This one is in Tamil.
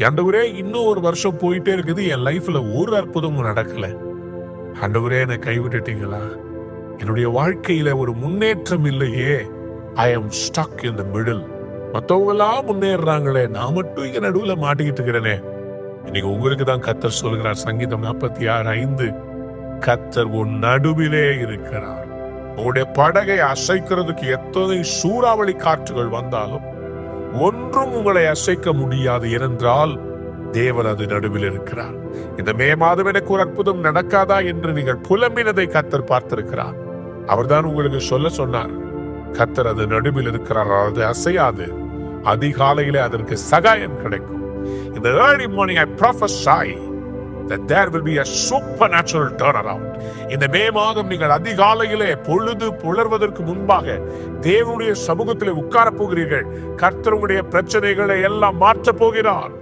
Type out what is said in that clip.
ஆண்டவரே, இன்னும் ஒரு வருஷம் போயிட்டே இருக்குது, என் லைஃப்ல ஒரு அற்புதமும் நடக்கல. ஆண்டவரே, என்னை கைவிட்டுட்டீங்களா? என்னுடைய வாழ்க்கையில ஒரு முன்னேற்றம் இல்லையே. ஐ am stuck in the middle. மத்தவங்க எல்லாம் முன்னேறாங்களே, நான் மட்டும் இங்க நடுவுல மாட்டிக்கிட்டு இருக்கிறேனே. இன்னைக்கு உங்களுக்கு தான் கர்த்தர் சொல்கிறார், சங்கீதம் 46:5, கர்த்தர் உன் நடுவிலே இருக்கிறார். உங்களுடைய படகை அசைக்கிறதுக்கு எத்தனை சூறாவளி காற்றுகள் வந்தாலும் ஒன்றும் உங்களை அசைக்க முடியாது. ஏனென்றால் தேவன் அது நடுவில் இருக்கிறார். இந்த மே மாதம் எனக்கு ஒரு அற்புதம் நடக்காதா என்று நீங்கள் புலம்பினதை கர்த்தர் பார்த்திருக்கிறார். அவர்தான் உங்களுக்கு சொல்ல சொன்னார், கர்த்தர் அது நடுவில் இருக்கிறார், அது அசையாது. அதிகாலையிலே அதற்கு சகாயம் கிடைக்கும். In the early morning I prophesy that there will be a supernatural turnaround. இந்த மே மாதம் நீங்கள் அதிகாலையிலே பொழுது புலர்வதற்கு முன்பாக தேவனுடைய சமூகத்திலே உட்கார போகிறீர்கள். கர்த்தர் உங்களுடைய பிரச்சனைகளை எல்லாம் மாற்றப் போகிறார்.